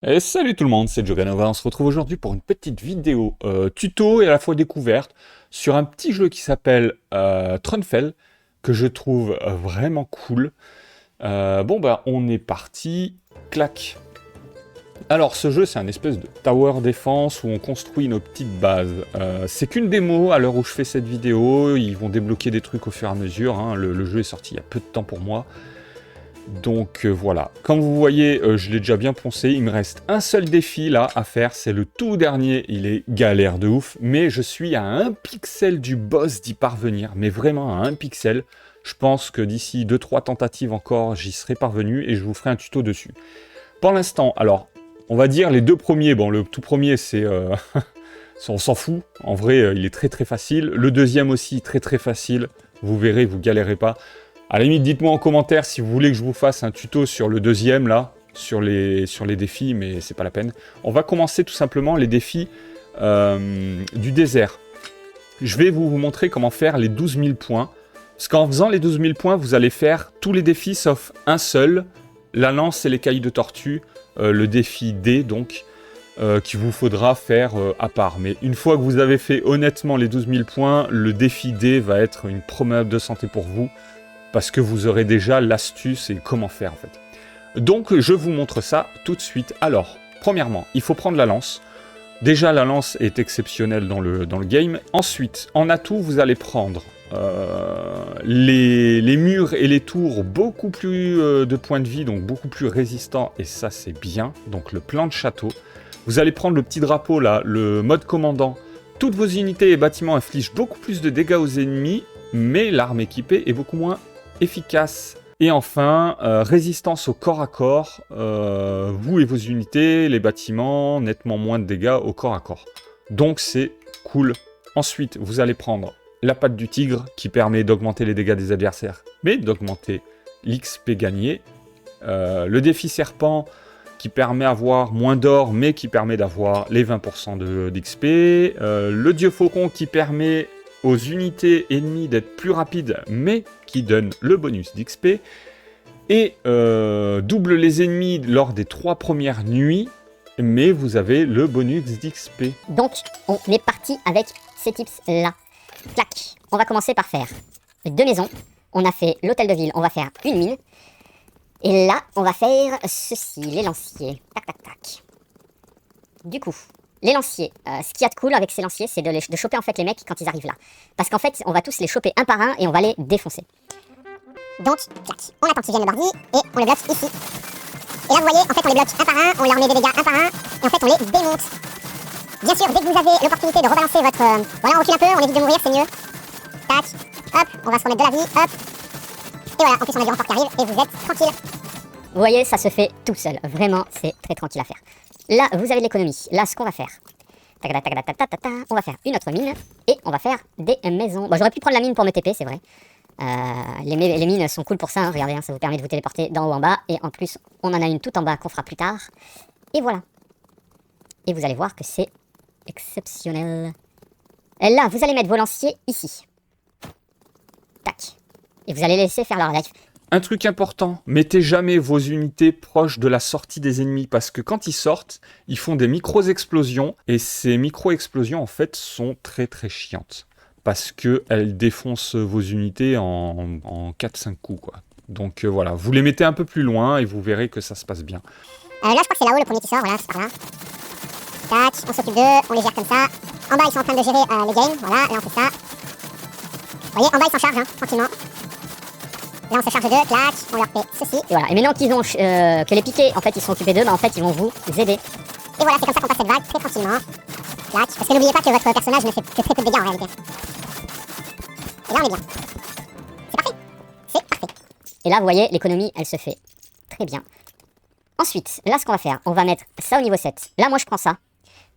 Et salut tout le monde, c'est Joganova. On se retrouve aujourd'hui pour une petite vidéo tuto et à la fois découverte sur un petit jeu qui s'appelle Tronfell, que je trouve vraiment cool. Bon bah on est parti, clac. Alors ce jeu c'est un espèce de tower defense où on construit nos petites bases. C'est qu'une démo à l'heure où je fais cette vidéo, ils vont débloquer des trucs au fur et à mesure, hein. Le jeu est sorti il y a peu de temps pour moi. Donc voilà, comme vous voyez, je l'ai déjà bien poncé, il me reste un seul défi là à faire, c'est le tout dernier, il est galère de ouf, mais je suis à 1 pixel du boss d'y parvenir, mais vraiment à 1 pixel. Je pense que d'ici 2-3 tentatives encore, j'y serai parvenu et je vous ferai un tuto dessus. Pour l'instant, alors, on va dire les deux premiers, bon le tout premier c'est... on s'en fout, en vrai il est très très facile, le deuxième aussi très très facile, vous verrez, vous galérez pas. À la limite, dites-moi en commentaire si vous voulez que je vous fasse un tuto sur le deuxième, là, sur les défis, mais c'est pas la peine. On va commencer tout simplement les défis du désert. Je vais vous montrer comment faire les 12 000 points. Parce qu'en faisant les 12 000 points, vous allez faire tous les défis sauf un seul. La lance et l'écaille de tortue, le défi D, donc, qu'il vous faudra faire à part. Mais une fois que vous avez fait honnêtement les 12 000 points, le défi D va être une promenade de santé pour vous. Parce que vous aurez déjà l'astuce et comment faire en fait. Donc je vous montre ça tout de suite. Alors, premièrement, il faut prendre la lance. Déjà la lance est exceptionnelle dans le game. Ensuite, en atout, vous allez prendre les murs et les tours beaucoup plus de points de vie, donc beaucoup plus résistants, et ça c'est bien. Donc le plan de château. Vous allez prendre le petit drapeau là, le mode commandant. Toutes vos unités et bâtiments infligent beaucoup plus de dégâts aux ennemis, mais l'arme équipée est beaucoup moins efficace. Et enfin, résistance au corps à corps, vous et vos unités, les bâtiments, nettement moins de dégâts au corps à corps. Donc c'est cool. Ensuite, vous allez prendre la patte du tigre, qui permet d'augmenter les dégâts des adversaires, mais d'augmenter l'XP gagné. Le défi serpent, qui permet d'avoir moins d'or, mais qui permet d'avoir les 20% d'XP. Le dieu faucon, qui permet aux unités ennemies d'être plus rapides, mais qui donne le bonus d'XP, et double les ennemis lors des 3 premières nuits, mais vous avez le bonus d'XP. Donc, on est parti avec ces tips là. Clac. On va commencer par faire 2 maisons. On a fait l'hôtel de ville, on va faire une mine. Et là, on va faire ceci, les lanciers. Tac, tac, tac. Du coup, les lanciers, ce qu'il y a de cool avec ces lanciers, c'est de choper en fait les mecs quand ils arrivent là. Parce qu'en fait, on va tous les choper un par un et on va les défoncer. Donc, clac, on attend qu'ils viennent le bordi et on les bloque ici. Et là, vous voyez, en fait, on les bloque un par un, on leur met des dégâts un par un, et en fait, on les démonte. Bien sûr, dès que vous avez l'opportunité de rebalancer votre... Voilà, on recule un peu, on évite de mourir, c'est mieux. Tac, hop, on va se remettre de la vie, hop. Et voilà, en plus, on a du renfort qui arrive et vous êtes tranquille. Vous voyez, ça se fait tout seul. Vraiment, c'est très tranquille à faire. Là, vous avez de l'économie. Là, ce qu'on va faire, on va faire une autre mine et on va faire des maisons. Bon, j'aurais pu prendre la mine pour me TP, c'est vrai. Les mines sont cool pour ça, hein. Regardez, hein, ça vous permet de vous téléporter d'en haut en bas. Et en plus, on en a une tout en bas qu'on fera plus tard. Et voilà. Et vous allez voir que c'est exceptionnel. Et là, vous allez mettre vos lanciers ici. Tac. Et vous allez laisser faire leur life. Un truc important, mettez jamais vos unités proches de la sortie des ennemis, parce que quand ils sortent, ils font des micro-explosions, et ces micro-explosions, en fait, sont très très chiantes. Parce qu'elles défoncent vos unités en 4-5 coups, quoi. Donc voilà, vous les mettez un peu plus loin, et vous verrez que ça se passe bien. Là, je crois que c'est là-haut le premier qui sort, voilà, c'est par là. Tac, on s'occupe d'eux, on les gère comme ça. En bas, ils sont en train de gérer les games, voilà, là on fait ça. Vous voyez, en bas, ils s'en chargent, hein, tranquillement. Là, on se charge d'eux, clac, on leur fait ceci. Et voilà, et maintenant qu'ils ont que les piquets, en fait, ils sont occupés d'eux, bah en fait, ils vont vous aider. Et voilà, c'est comme ça qu'on passe cette vague, très tranquillement. Clac, parce que n'oubliez pas que votre personnage ne fait que très peu de dégâts en réalité. Et là, on est bien. C'est parfait. C'est parfait. Et là, vous voyez, l'économie, elle se fait très bien. Ensuite, là, ce qu'on va faire, on va mettre ça au niveau 7. Là, moi, je prends ça.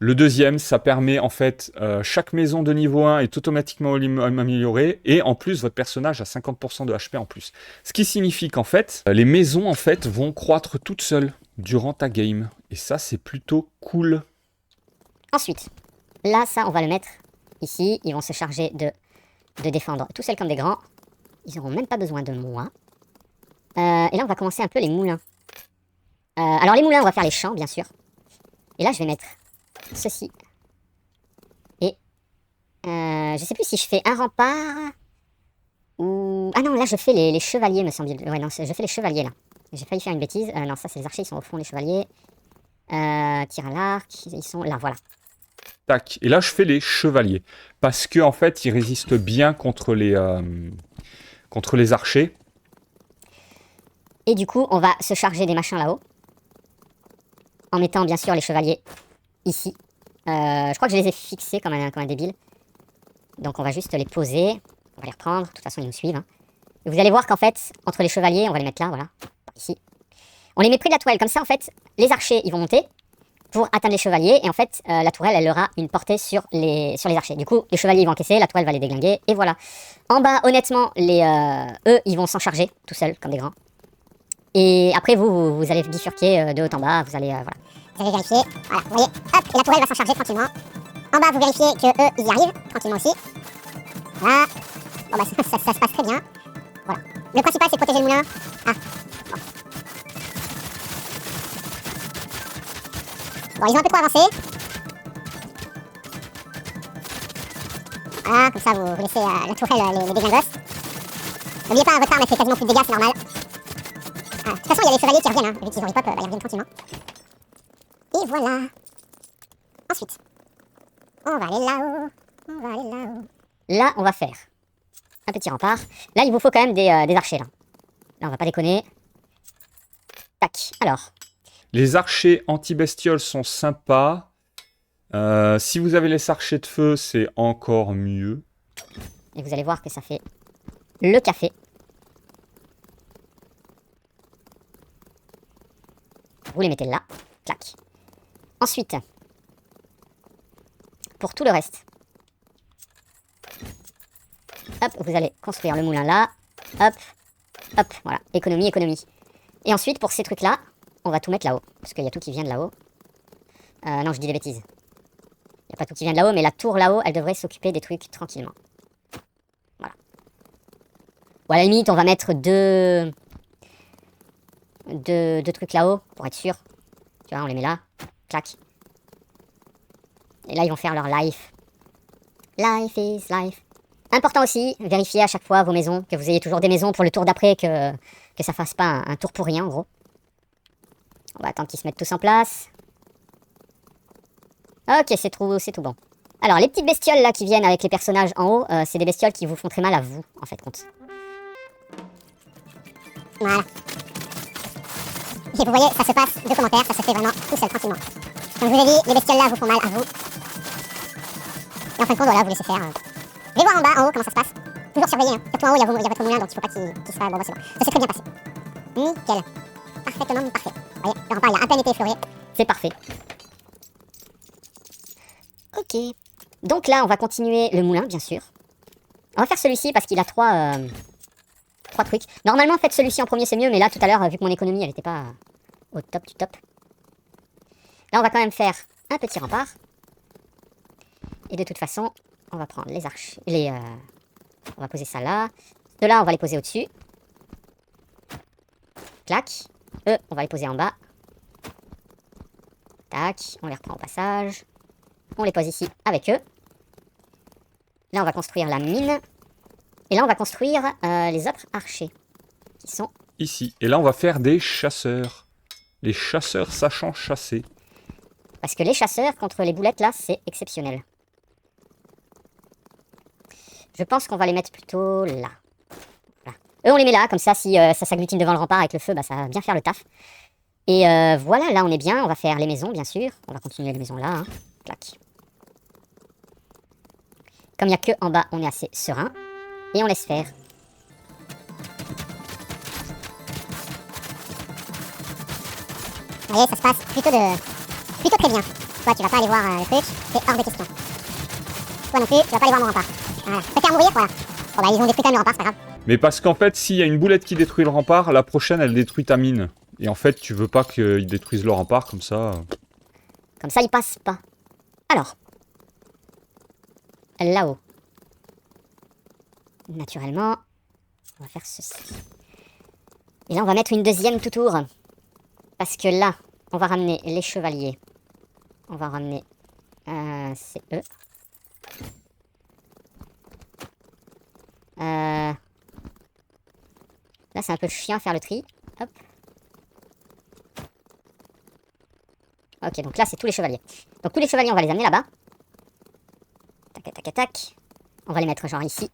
Le deuxième, ça permet en fait, chaque maison de niveau 1 est automatiquement améliorée, et en plus, votre personnage a 50% de HP en plus. Ce qui signifie qu'en fait, les maisons en fait vont croître toutes seules durant ta game. Et ça, c'est plutôt cool. Ensuite, là, ça, on va le mettre ici. Ils vont se charger de défendre tout seuls comme des grands. Ils n'auront même pas besoin de moi. Et là, on va commencer un peu les moulins. Alors, les moulins, on va faire les champs, bien sûr. Et là, je vais mettre ceci. Et je sais plus si je fais un rempart ou... Ah non, là, je fais les chevaliers, me semble-t-il. Ouais, non, je fais les chevaliers, là. J'ai failli faire une bêtise. Non, ça, c'est les archers, ils sont au fond, les chevaliers. Tir à l'arc, ils sont là, voilà. Tac. Et là, je fais les chevaliers. Parce que en fait, ils résistent bien contre les archers. Et du coup, on va se charger des machins là-haut. En mettant, bien sûr, les chevaliers ici. Je crois que je les ai fixés comme un débile. Donc, on va juste les poser. On va les reprendre. De toute façon, ils nous suivent. Hein. Et vous allez voir qu'en fait, entre les chevaliers, on va les mettre là, voilà. Ici. On les met près de la tourelle. Comme ça, en fait, les archers, ils vont monter pour atteindre les chevaliers. Et en fait, la tourelle, elle aura une portée sur les archers. Du coup, les chevaliers, ils vont encaisser. La tourelle va les déglinguer. Et voilà. En bas, honnêtement, eux, ils vont s'en charger tout seuls, comme des grands. Et après, vous allez bifurquer de haut en bas. Vous allez, voilà. Vous allez vérifier. Voilà, vous voyez. Hop, et la tourelle va s'en charger tranquillement. En bas, vous vérifiez que eux, ils y arrivent. Tranquillement aussi. Voilà. Bon, bah, ça se passe très bien. Voilà. Le principal, c'est de protéger le moulin. Ah. Bon, ils ont un peu trop avancé. Voilà, comme ça, vous laissez la tourelle les déglingos. N'oubliez pas, votre arme, elle fait quasiment plus de dégâts, c'est normal. Ah, de toute façon, il y a les chevaliers qui reviennent, hein. Vu qu'ils ont les pop, ils reviennent tranquillement. Et voilà. Ensuite, on va aller là-haut. On va aller là-haut. Là, on va faire un petit rempart. Là, il vous faut quand même des archers, là. Là, on va pas déconner. Tac, alors. Les archers anti-bestioles sont sympas. Si vous avez les archers de feu, c'est encore mieux. Et vous allez voir que ça fait le café. Vous les mettez là. Clac. Ensuite, pour tout le reste, hop, vous allez construire le moulin là. Hop, hop, voilà. Économie, économie. Et ensuite, pour ces trucs-là, on va tout mettre là-haut. Parce qu'il y a tout qui vient de là-haut. Non, je dis des bêtises. Il n'y a pas tout qui vient de là-haut, mais la tour là-haut, elle devrait s'occuper des trucs tranquillement. Voilà. Ou à la limite, on va mettre deux trucs là-haut, pour être sûr. Tu vois, on les met là. Clac. Et là, ils vont faire leur life. Life is life. Important aussi, vérifiez à chaque fois vos maisons, que vous ayez toujours des maisons pour le tour d'après, que ça fasse pas un tour pour rien, en gros. On va attendre qu'ils se mettent tous en place. Ok, c'est tout bon. Alors, les petites bestioles là qui viennent avec les personnages en haut, c'est des bestioles qui vous font très mal à vous, en fait, compte. Voilà. Et vous voyez, ça se passe de commentaires, ça se fait vraiment tout seul, tranquillement. Comme je vous ai dit, les bestioles là vous font mal à vous. Et en fin de compte, voilà, vous laissez faire. Je vais voir en bas, en haut, comment ça se passe. Toujours surveiller, hein. Surtout en haut, il y a votre moulin, donc il faut pas qu'il soit... Bon, bah c'est bon. Ça s'est très bien passé. Nickel. Parfaitement parfait. Vous voyez, le rempart, il a à peine été effleuré. C'est parfait. Ok. Donc là, on va continuer le moulin, bien sûr. On va faire celui-ci parce qu'il a trois trucs. Normalement, faites celui-ci en premier, c'est mieux. Mais là, tout à l'heure, vu que mon économie, elle n'était pas au top du top. Là, on va quand même faire un petit rempart. Et de toute façon, on va prendre les arches. On va poser ça là. De là, on va les poser au-dessus. Clac. Eux, on va les poser en bas. Tac. On les reprend au passage. On les pose ici avec eux. Là, on va construire la mine. Et là, on va construire les autres archers. Qui sont... Ici. Et là, on va faire des chasseurs. Les chasseurs sachant chasser. Parce que les chasseurs contre les boulettes, là, c'est exceptionnel. Je pense qu'on va les mettre plutôt là. Voilà. Eux, on les met là, comme ça, si ça s'agglutine devant le rempart avec le feu, bah, ça va bien faire le taf. Et voilà, là, on est bien. On va faire les maisons, bien sûr. On va continuer les maisons là. Hein. Clac. Comme il n'y a que en bas, on est assez serein. Et on laisse faire. Vous voyez, ça se passe plutôt très bien. Toi, tu vas pas aller voir le truc, c'est hors de question. Toi non plus, tu vas pas aller voir mon rempart. Voilà. Tu peux faire mourir, voilà. Bon bah, ils ont détruit quand même le rempart, c'est pas grave. Mais parce qu'en fait, s'il y a une boulette qui détruit le rempart, la prochaine, elle détruit ta mine. Et en fait, tu veux pas qu'ils détruisent le rempart, comme ça... Comme ça, ils passent pas. Alors. Là-haut. Naturellement, on va faire ceci. Et là, on va mettre une deuxième tout tour. Parce que là, on va ramener les chevaliers On va ramener CE. Là, c'est un peu chiant à faire le tri. Hop. Ok, donc là, c'est tous les chevaliers. Donc tous les chevaliers, on va les amener là-bas. Tac, tac, tac. On va les mettre genre ici.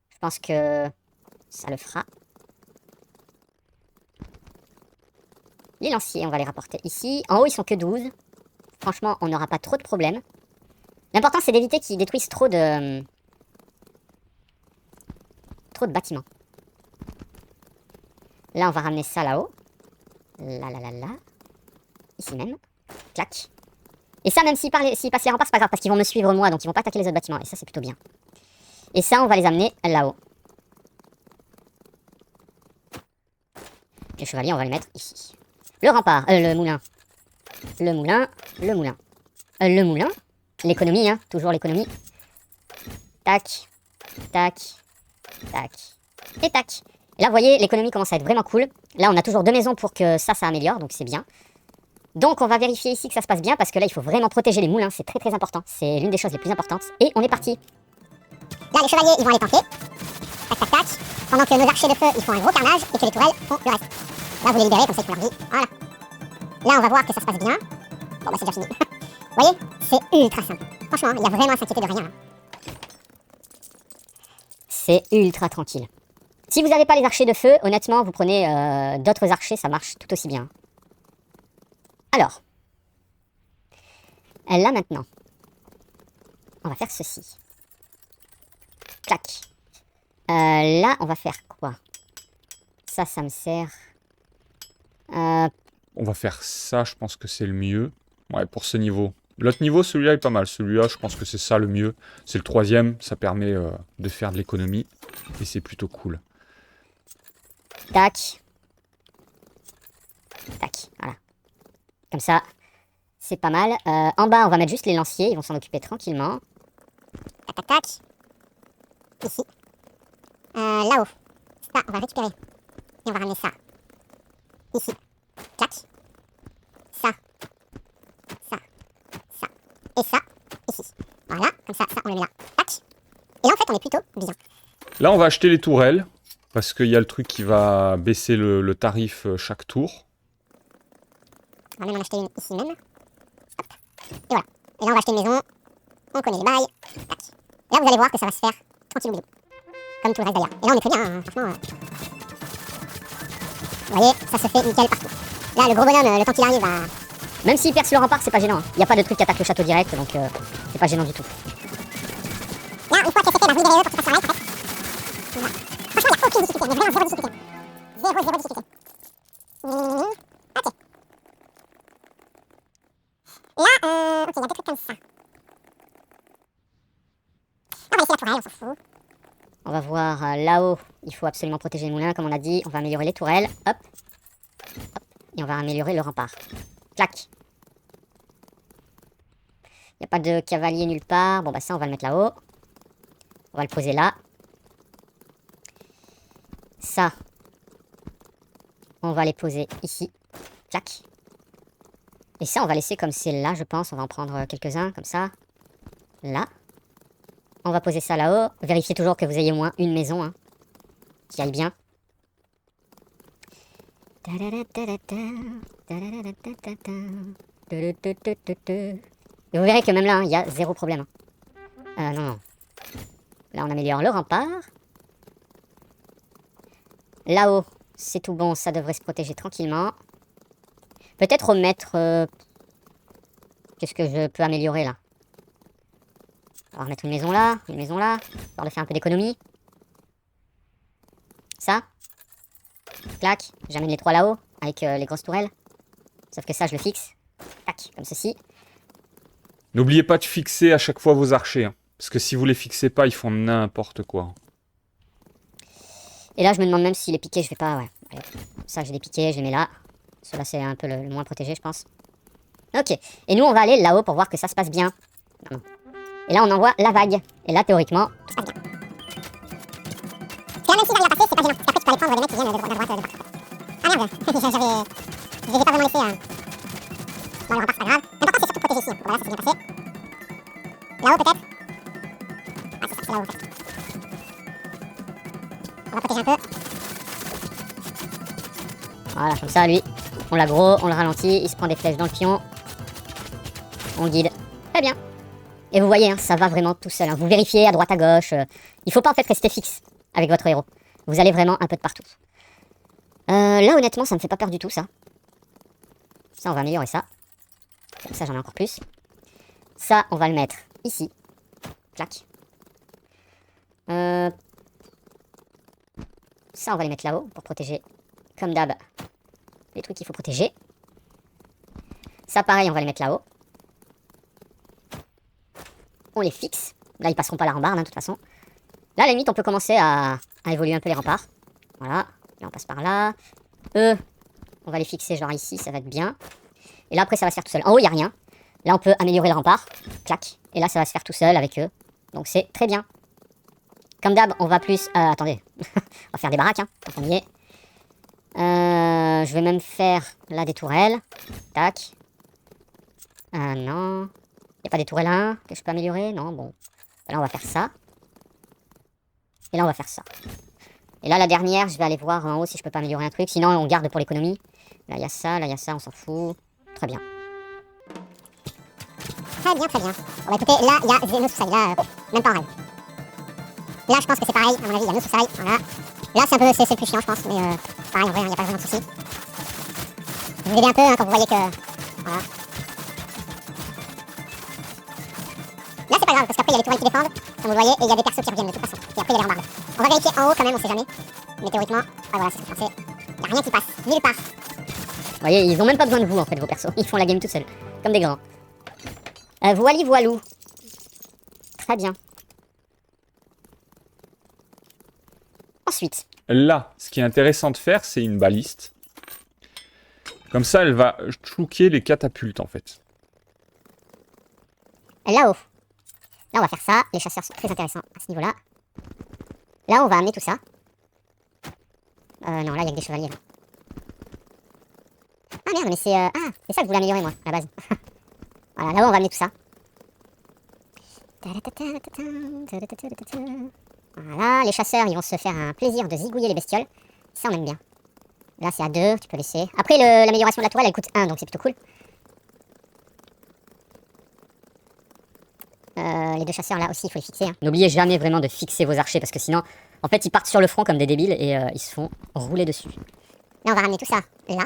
Je pense que ça le fera. Les lanciers, on va les rapporter ici. En haut, ils sont que 12. Franchement, on n'aura pas trop de problèmes. L'important, c'est d'éviter qu'ils détruisent trop de bâtiments. Là, on va ramener ça là-haut. Là. Ici même. Clac. Et ça, même s'ils passent les remparts, c'est pas grave, parce qu'ils vont me suivre moi, donc ils vont pas attaquer les autres bâtiments. Et ça, c'est plutôt bien. Et ça, on va les amener là-haut. Les chevaliers, on va les mettre ici. Le rempart, le moulin. Le moulin. Le moulin. L'économie, hein, toujours l'économie. Tac. Tac. Tac. Et tac. Et là, vous voyez, l'économie commence à être vraiment cool. Là, on a toujours 2 maisons pour que ça améliore, donc c'est bien. Donc, on va vérifier ici que ça se passe bien, parce que là, il faut vraiment protéger les moulins, c'est très très important. C'est l'une des choses les plus importantes. Et on est parti. Là, les chevaliers, ils vont aller tanker. Tac, tac, tac. Pendant que nos archers de feu, ils font un gros carnage, et que les tourelles font le reste. Là, vous les libérez, comme ça, ils font leur vie. Voilà. Là, on va voir que ça se passe bien. Bon, bah, c'est déjà fini. Vous voyez, c'est ultra simple. Franchement, il y a vraiment à s'inquiéter de rien, là. C'est ultra tranquille. Si vous n'avez pas les archers de feu, honnêtement, vous prenez d'autres archers, ça marche tout aussi bien. Alors, là maintenant, on va faire ceci. Clac. Là, on va faire quoi? Ça me sert. On va faire ça, je pense que c'est le mieux. Ouais, pour ce niveau. L'autre niveau, celui-là est pas mal. Celui-là, je pense que c'est ça le mieux. C'est le 3e, ça permet de faire de l'économie. Et c'est plutôt cool. Tac. Tac, voilà. Comme ça, c'est pas mal. En bas, on va mettre juste les lanciers. Ils vont s'en occuper tranquillement. Tac, tac, tac. Ici. Là-haut. Ça, on va récupérer. Et on va ramener ça. Ici. Tac. Ça. Ça. Ça. Et ça. Ici. Voilà. Comme ça, on le met là. Tac. Et là, en fait, on est plutôt bien. Là, on va acheter les tourelles. Parce qu'il y a le truc qui va baisser le tarif chaque tour. On va même en acheter une ici même. Hop. Et voilà. Et là, on va acheter une maison. On connaît les bails. Tac. Et là, vous allez voir que ça va se faire tranquille ou bilou. Comme tout le reste d'ailleurs. Et là, on est très bien, hein, franchement. Vous voyez, ça se fait nickel partout. Là, le gros bonhomme, le temps qu'il arrive, va... Même s'il perce le rempart, c'est pas gênant. Il n'y a pas de truc qui attaque le château direct, donc c'est pas gênant du tout. Là, une fois que c'est fait, bah, vous libérez eux pour qu'ils fassent leur live, en fait. Voilà. Franchement, il n'y a aucune difficulté, mais vraiment zéro difficulté. Zéro difficulté. Ok. Là, ok, il y a 2 trucs comme ça. On va laisser la tourelle, on s'en fout. On va voir là-haut, il faut absolument protéger les moulins, comme on a dit. On va améliorer les tourelles, hop. Hop. Et on va améliorer le rempart. Clac. Il n'y a pas de cavalier nulle part. Bon, bah ça, on va le mettre là-haut. On va le poser là. Ça, on va les poser ici. Clac. Et ça, on va laisser comme c'est là, je pense. On va en prendre quelques-uns, comme ça. Là. On va poser ça là-haut. Vérifiez toujours que vous ayez au moins une maison, hein, qui aille bien. Et vous verrez que même là, il y a 0 problème. Non. Là, on améliore le rempart. Là-haut, c'est tout bon, ça devrait se protéger tranquillement. Peut-être remettre... Qu'est-ce que je peux améliorer là? On va remettre une maison là, histoire de faire un peu d'économie. Ça. Clac, j'amène les 3 là-haut, avec les grosses tourelles. Sauf que ça, je le fixe. Tac, comme ceci. N'oubliez pas de fixer à chaque fois vos archers. Hein, parce que si vous les fixez pas, ils font n'importe quoi. Et là, je me demande même si les piquets, je vais pas... Ouais, allez. Ça, j'ai des piquets, je les mets là. Cela, c'est un peu le moins protégé, je pense. Ok. Et nous, on va aller là-haut pour voir que ça se passe bien. Non. Et là, on envoie la vague. Et là, théoriquement, tout se passe bien. Parce que là, même s'il va rien passer, c'est pas gênant. Parce qu'après, tu peux aller prendre des mecs qui viennent de droite, de partout. Ah merde, je les ai pas vraiment laissés... Bon, le rempart, c'est pas grave. L'important, c'est surtout de protéger ici. Voilà, ça s'est bien passé. Là-haut peut-être. Ah c'est ça, c'est là-haut en fait. On va protéger un peu. Voilà, comme ça lui, on l'aggro, on le ralentit, il se prend des flèches dans le pion. On guide. Très bien. Et vous voyez, hein, ça va vraiment tout seul. Hein. Vous vérifiez à droite à gauche. Il faut pas en fait rester fixe avec votre héros. Vous allez vraiment un peu de partout. Là honnêtement ça me fait pas peur du tout ça. Ça on va améliorer ça. Comme ça j'en ai encore plus. Ça on va le mettre ici. Clac. Ça on va les mettre là-haut pour protéger comme d'hab les trucs qu'il faut protéger. Ça pareil on va les mettre là-haut. On les fixe. Là ils passeront pas la rambarde hein, de toute façon. Là à la limite on peut commencer à évoluer un peu les remparts. Voilà. Là on passe par là. Eux, on va les fixer genre ici, ça va être bien. Et là après ça va se faire tout seul. En haut il n'y a rien. Là on peut améliorer le rempart. Clac. Et là ça va se faire tout seul avec eux. Donc c'est très bien. Comme d'hab on va plus... attendez. On va faire des baraques hein, quand on y est. Je vais même faire là des tourelles. Tac. Non. Il n'y a pas des tourelles 1 que je peux améliorer? Non, bon. Là on va faire ça. Et là on va faire ça. Et là la dernière je vais aller voir en haut si je peux pas améliorer un truc. Sinon on garde pour l'économie. Là il y a ça, on s'en fout. Très bien. Très bien, très bien. Bon bah écoutez, là il y a Xenosuicide, là, même pas en rêve. Là je pense que c'est pareil, à mon avis il y a Xenosuicide, voilà. Là c'est un peu, c'est le plus chiant je pense, mais pareil en vrai, il n'y a pas vraiment de soucis. Je vous aider un peu hein, quand vous voyez que... Voilà. Là c'est pas grave, parce qu'après il y a les tourelles qui défendent, comme vous le voyez, et il y a des persos qui reviennent de toute façon. Et après il y a les rambardes. On va vérifier en haut quand même, on sait jamais. Mais théoriquement, voilà, c'est ce que je pensais. Il n'y a rien qui passe, nulle part. Vous voyez, ils ont même pas besoin de vous en fait, vos persos. Ils font la game tout seuls, comme des grands. Voili voilou. Très bien. Ensuite. Là, ce qui est intéressant de faire, c'est une baliste. Comme ça, elle va chouquer les catapultes, en fait. Là-haut. Là, on va faire ça. Les chasseurs sont très intéressants à ce niveau-là. Là, on va amener tout ça. Non, là, il y a que des chevaliers. Là. Ah merde, mais c'est... Ah, c'est ça que je voulais améliorer, moi, à la base. Voilà, là-haut, on va amener tout ça. Voilà, les chasseurs, ils vont se faire un plaisir de zigouiller les bestioles. Ça, on aime bien. Là, c'est à 2, tu peux laisser. Après, l'amélioration de la tourelle, elle coûte 1, donc c'est plutôt cool. Les 2 chasseurs, là aussi, il faut les fixer. Hein. N'oubliez jamais vraiment de fixer vos archers, parce que sinon, en fait, ils partent sur le front comme des débiles et ils se font rouler dessus. Là, on va ramener tout ça là.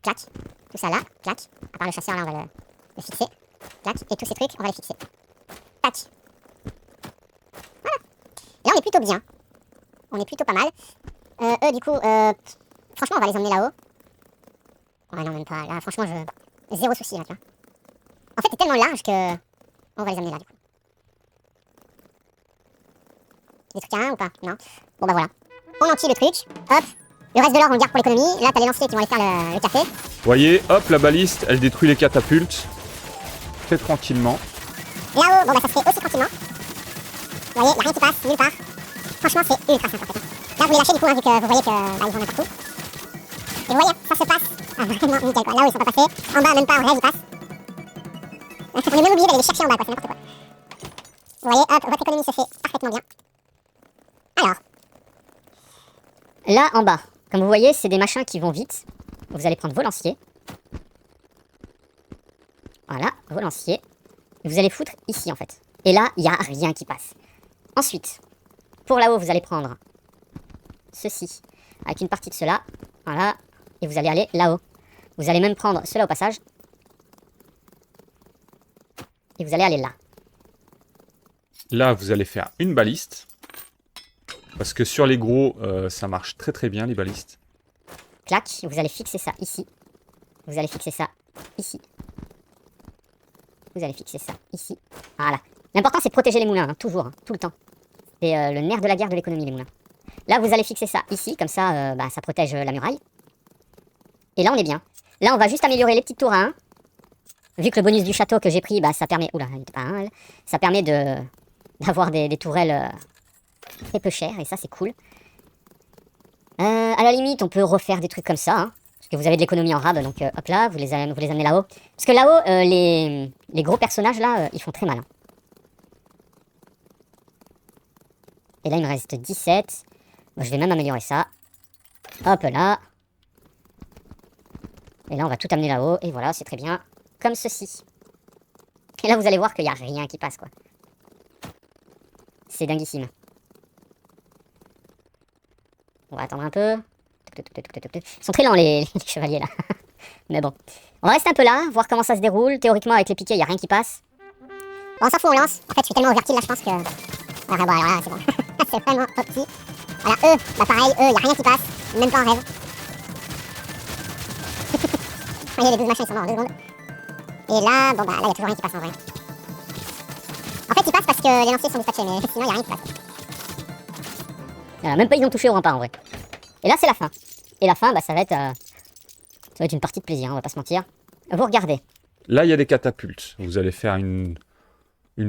Clac. Tout ça là. Clac. À part le chasseur, là, on va le fixer. Clac. Et tous ces trucs, on va les fixer. Tac. Voilà. Et là, on est plutôt bien. On est plutôt pas mal. Eux, du coup, franchement, on va les emmener là-haut. Ouais, non, même pas. Là, franchement, zéro souci, là, tu vois. En fait, c'est tellement large que... On va les amener là, du coup. Des trucs à 1 ou pas? Non. Bon, bah voilà. On enquille le truc. Hop. Le reste de l'or, on le garde pour l'économie. Là, t'as les lanciers qui vont aller faire le café. Vous voyez, hop, la baliste, elle détruit les catapultes. Très tranquillement. Là-haut, bon, bah ça se fait aussi tranquillement. Vous voyez, y a rien qui passe, nulle part. Franchement, c'est ultra simple, en fait. Là, vous les lâchez, du coup, hein, vu que vous voyez que bah, ils vont n'importe où. Et vous voyez, ça se passe. Ah, vraiment nickel, quoi. Là-haut, ils sont pas passés. En bas, même pas, en rêve, ils passent. On est même obligé d'aller les chercher en bas, quoi, c'est n'importe quoi. Vous voyez, hop, votre économie se fait parfaitement bien. Alors. Là, en bas, comme vous voyez, c'est des machins qui vont vite. Vous allez prendre vos lanciers. Voilà, vos lanciers. Vous allez foutre ici, en fait. Et là, il n'y a rien qui passe. Ensuite, pour là-haut, vous allez prendre ceci, avec une partie de cela. Voilà, et vous allez aller là-haut. Vous allez même prendre cela au passage. Et vous allez aller là. Là, vous allez faire une baliste. Parce que sur les gros, ça marche très très bien, les balistes. Clac, vous allez fixer ça ici. Vous allez fixer ça ici. Vous allez fixer ça ici. Voilà. L'important, c'est de protéger les moulins, hein, toujours, hein, tout le temps. C'est le nerf de la guerre de l'économie, les moulins. Là, vous allez fixer ça ici, comme ça, bah, ça protège la muraille. Et là, on est bien. Là, on va juste améliorer les petites tours à 1. Vu que le bonus du château que j'ai pris, bah, ça permet... Oula, il n'était pas un, ça permet d'avoir des tourelles très peu chères, et ça, c'est cool. À la limite, on peut refaire des trucs comme ça, hein. Parce que vous avez de l'économie en rab, donc hop là, vous les amenez là-haut. Parce que là-haut, les gros personnages là, ils font très mal. Hein. Et là, il me reste 17. Bon, je vais même améliorer ça. Hop là. Et là, on va tout amener là-haut. Et voilà, c'est très bien. Comme ceci. Et là, vous allez voir qu'il n'y a rien qui passe, quoi. C'est dinguissime. On va attendre un peu. Ils sont très lents, les chevaliers, là. Mais bon. On va rester un peu là, voir comment ça se déroule. Théoriquement, avec les piquets, il n'y a rien qui passe. Bon, on s'en fout, on lance. En fait, je suis tellement overkill, là, je pense que... Voilà, bon, alors là, c'est bon. C'est vraiment opti. Voilà, eux, bah pareil, eux, il n'y a rien qui passe. Même pas un rêve. Il y a les 12 machins, ils sont morts en 2 secondes. Et là, bon bah là, il n'y a toujours rien qui passe en vrai. En fait, ils passent parce que les lanciers sont dispatchés, mais sinon, il n'y a rien qui passe. Voilà, même pas ils ont touché au rempart en vrai. Et là, c'est la fin. Et la fin, bah ça va être une partie de plaisir, hein, on va pas se mentir. Vous regardez. Là, il y a des catapultes. Vous allez faire une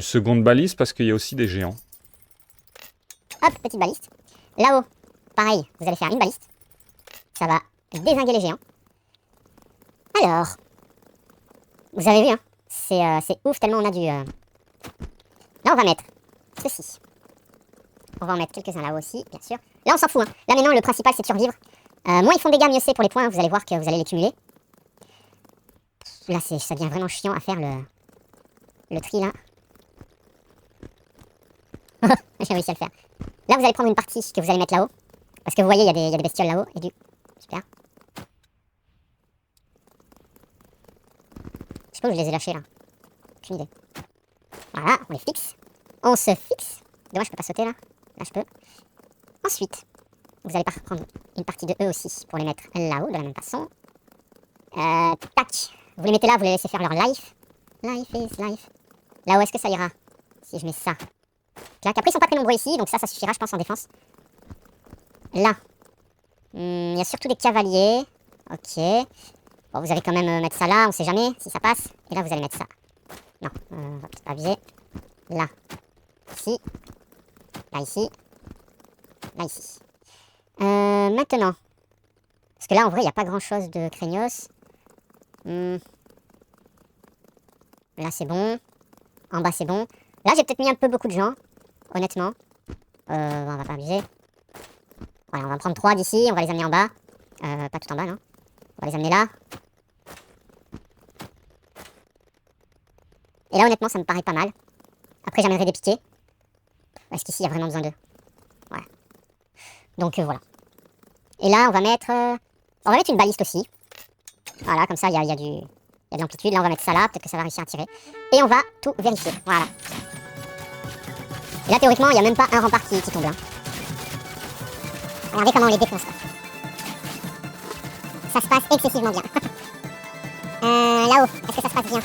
seconde balise parce qu'il y a aussi des géants. Hop, petite baliste. Là-haut, pareil, vous allez faire une baliste. Ça va dézinguer les géants. Alors, vous avez vu, hein, c'est ouf tellement on a du... Là, on va mettre ceci. On va en mettre quelques-uns là aussi, bien sûr. Là, on s'en fout, hein. Là, maintenant, le principal, c'est de survivre. Moins ils font de dégâts, mieux c'est pour les points. Vous allez voir que vous allez les cumuler. Là, ça devient vraiment chiant à faire le tri, là. J'ai réussi à le faire. Là, vous allez prendre une partie que vous allez mettre là-haut. Parce que vous voyez, il y a des bestioles là-haut. Et du... Super. Je sais pas où je les ai lâchés, là. Aucune idée. Voilà, on les fixe. On se fixe. Dommage, je peux pas sauter, là. Là, je peux. Ensuite, vous allez prendre une partie de eux aussi pour les mettre là-haut, de la même façon. Tac. Vous les mettez là, vous les laissez faire leur life. Life is life. Là où est-ce que ça ira? Si je mets ça. Clac. Après, ils sont pas très nombreux ici, donc ça suffira, je pense, en défense. Là. Il y a surtout des cavaliers. Ok. Bon, vous allez quand même mettre ça là, on sait jamais si ça passe. Et là, vous allez mettre ça. Non, on va peut-être pas abuser. Là. Ici. Là, ici. Là, ici. Maintenant. Parce que là, en vrai, il n'y a pas grand-chose de craignos. Là, c'est bon. En bas, c'est bon. Là, j'ai peut-être mis un peu beaucoup de gens. Honnêtement. On va pas abuser. Voilà, on va prendre 3 d'ici. On va les amener en bas. Pas tout en bas, non. On va les amener là. Et là, honnêtement, ça me paraît pas mal. Après, j'amènerai des piquets. Parce qu'ici, il y a vraiment besoin d'eux. Voilà. Donc, voilà. Et là, on va mettre une baliste aussi. Voilà, comme ça, il y a de l'amplitude. Là, on va mettre ça là. Peut-être que ça va réussir à tirer. Et on va tout vérifier. Voilà. Et là, théoriquement, il n'y a même pas un rempart qui tombe. Hein. Regardez comment on les défonce. Quoi. Ça se passe excessivement bien. Là-haut, est-ce que ça se passe bien?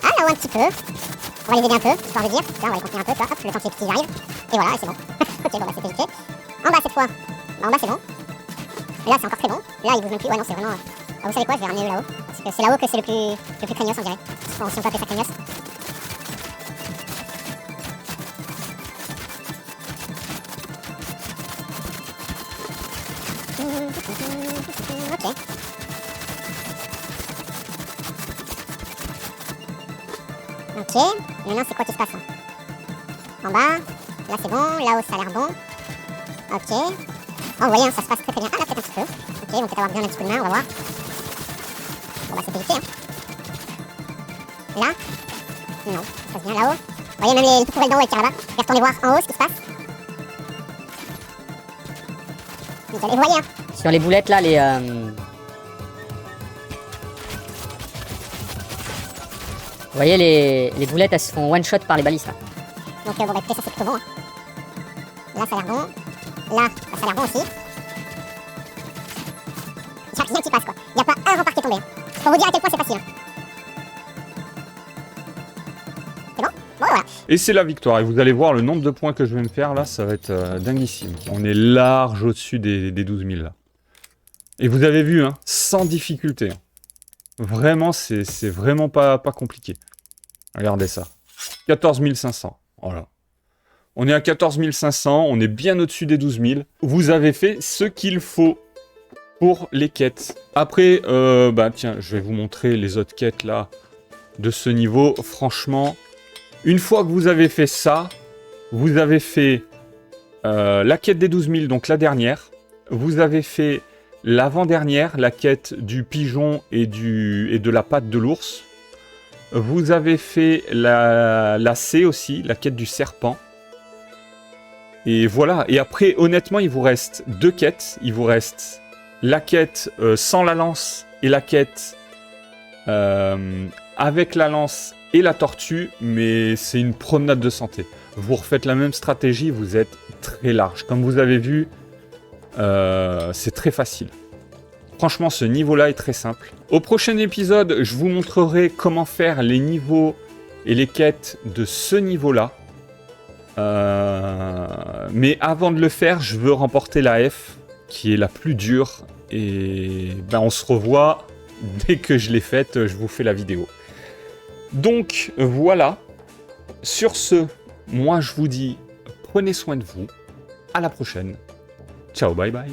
Ah, là-haut un petit peu. On va les aider un peu, histoire de dire. Là, on va les contenir un peu, hop, le temps qu'ils arrivent. Et voilà, et c'est bon. Ok, bon, bah c'est vérifié. En bas, cette fois. Bah, en bas, c'est bon. Et là, c'est encore très bon. Là, ils bougent même plus. Ouais, non, c'est vraiment... Ah, vous savez quoi? Je vais ramener eux là-haut. Parce que c'est là-haut que c'est le plus craignos, on dirait. Bon, si on peut appeler ça craignos. Ok. Ok, maintenant c'est quoi qui se passe là? En bas, là c'est bon, là-haut ça a l'air bon. Ok. Oh, vous voyez, hein, ça se passe très très bien. Ah, là peut-être un petit peu. Ok, ils vont peut-être avoir besoin d'un petit coup de main, on va voir. Bon bah c'est vérifié, hein. Là? Non, ça se passe bien là-haut. Vous voyez, même les tourelles d'en haut avec Caraba. Je vais retourner voir en haut ce qui se passe. Nickel, et vous voyez, hein. Sur les boulettes là, les... Vous voyez, les boulettes, elles se font one-shot par les balistes là. Donc bon bah écoutez, ça c'est plutôt bon. Hein. Là ça a l'air bon. Là, bah, ça a l'air bon aussi. Il n'y a rien qui passe quoi. Il n'y a pas un rempart qui est tombé. Hein. Pour vous dire à quel point c'est facile. Hein. C'est bon? Bon voilà. Et c'est la victoire. Et vous allez voir le nombre de points que je vais me faire là, ça va être dinguissime. On est large au-dessus des 12 000 là. Et vous avez vu, hein, sans difficulté. Hein. Vraiment, c'est vraiment pas compliqué. Regardez ça. 14 500. Voilà. On est à 14 500, on est bien au-dessus des 12 000. Vous avez fait ce qu'il faut. pour les quêtes. Après, tiens, je vais vous montrer les autres quêtes là de ce niveau. Franchement, une fois que vous avez fait ça, vous avez fait la quête des 12 000, donc la dernière. Vous avez fait l'avant-dernière, la quête du pigeon et de la patte de l'ours. Vous avez fait la C aussi, la quête du serpent. Et voilà. Et après, honnêtement, il vous reste 2 quêtes. Il vous reste la quête sans la lance et la quête avec la lance et la tortue. Mais c'est une promenade de santé. Vous refaites la même stratégie, vous êtes très large. Comme vous avez vu, c'est très facile. Franchement, ce niveau-là est très simple. Au prochain épisode, je vous montrerai comment faire les niveaux et les quêtes de ce niveau-là. Mais avant de le faire, je veux remporter la F, qui est la plus dure. Et on se revoit dès que je l'ai faite, je vous fais la vidéo. Donc voilà. Sur ce, moi je vous dis, prenez soin de vous. À la prochaine. Ciao, bye bye.